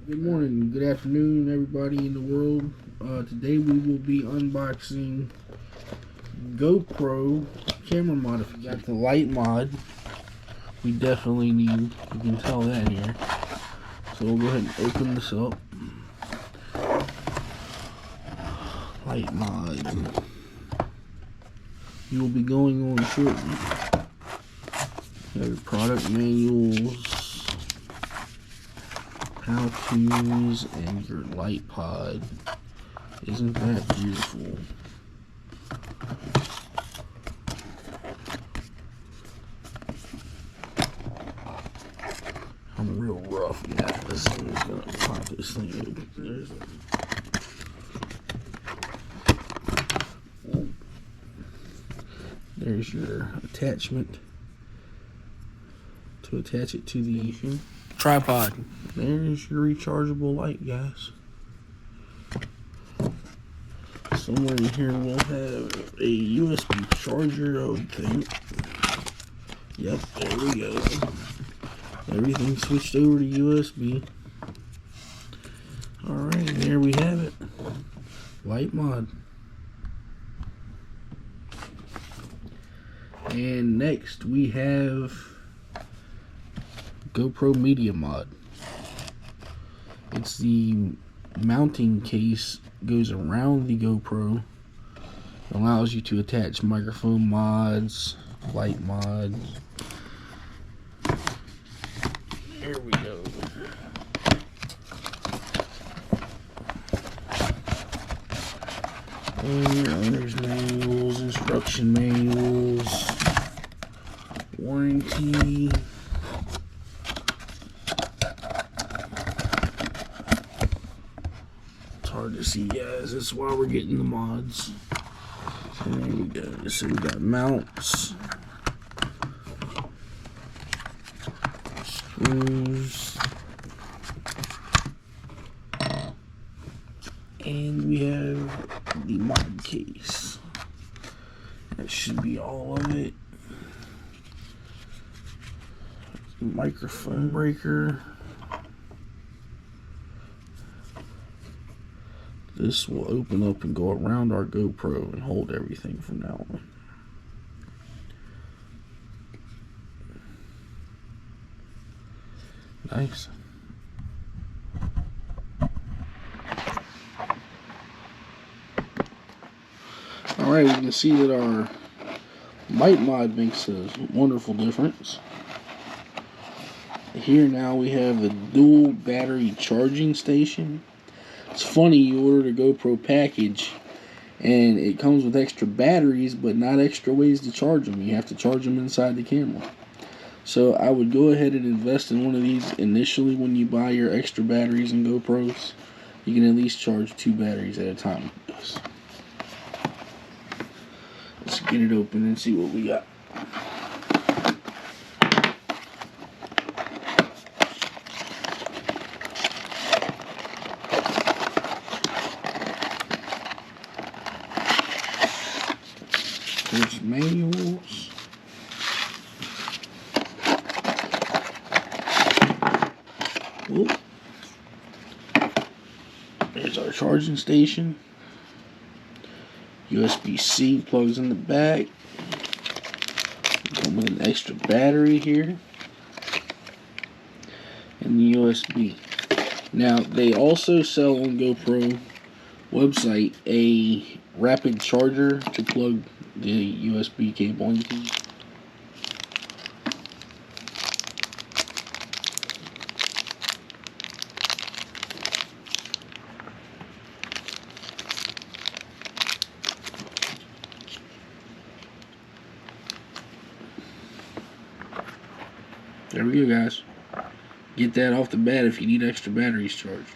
Good morning, good afternoon, everybody in the world. Today we will be unboxing GoPro camera modification. Got the light mod. We definitely need, you can tell that here. So we'll go ahead and open this up. Light mod. You will be going on shortly. Your product manuals, how-tos, and your light pod. Isn't that beautiful? I'm real rough, guys. I'm just gonna pop this thing open. There's your attachment to attach it to the tripod. There's your rechargeable light, guys. Somewhere in here we'll have a USB charger, I would think. Yep, there we go. Everything switched over to USB. Alright, there we have it. Light mod. And next we have GoPro Media Mod. It's the mounting case, goes around the GoPro. It allows you to attach microphone mods, light mods. Here we go. And owner's manuals, instruction manuals, warranty. It's hard to see, guys. That's why we're getting the mods. So there we go. So we got mounts, screws, and we have the mod case. That should be all of it. Microphone breaker. This will open up and go around our GoPro and hold everything from now on. Nice. Alright, we can see that our light mod makes a wonderful difference. Here now we have the dual battery charging station. It's funny, you ordered a GoPro package and it comes with extra batteries but not extra ways to charge them. You have to charge them inside the camera. So I would go ahead and invest in one of these initially when you buy your extra batteries and GoPros. You can at least charge 2 batteries at a time with this. Let's get it open and see what we got. There's manuals. Whoop. There's our charging station. USB-C plugs in the back. Come with an extra battery here. And the USB. Now, they also sell on GoPro website a rapid charger to plug the USB cable into. There we go, guys. Get that off the bat if you need extra batteries charged.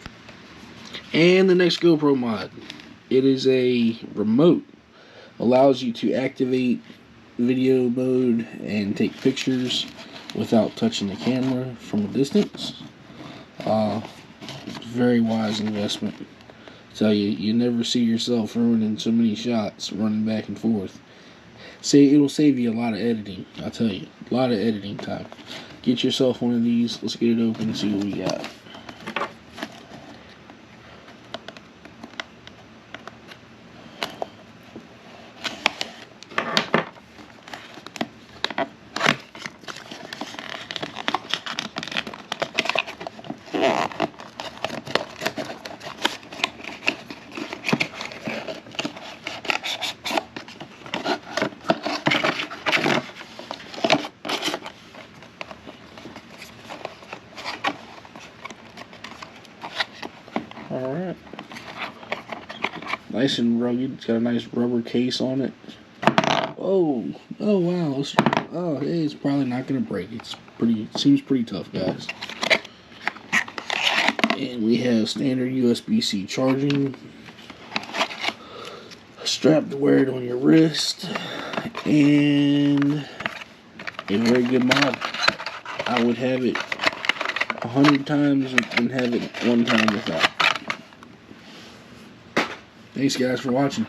And the next GoPro mod. It is a remote. Allows you to activate video mode and take pictures without touching the camera from a distance. Very wise investment. I tell you, you never see yourself ruining so many shots running back and forth. It'll save you a lot of editing. I tell you, a lot of editing time. Get yourself one of these. Let's get it open and see what we got. Alright. Nice and rugged. It's got a nice rubber case on it. Oh wow. Oh, hey, it's probably not gonna break. It seems pretty tough, guys. And we have standard USB-C charging. A strap to wear it on your wrist. And a very good mod. I would have it 100 times and have it 1 time without. Thanks guys for watching.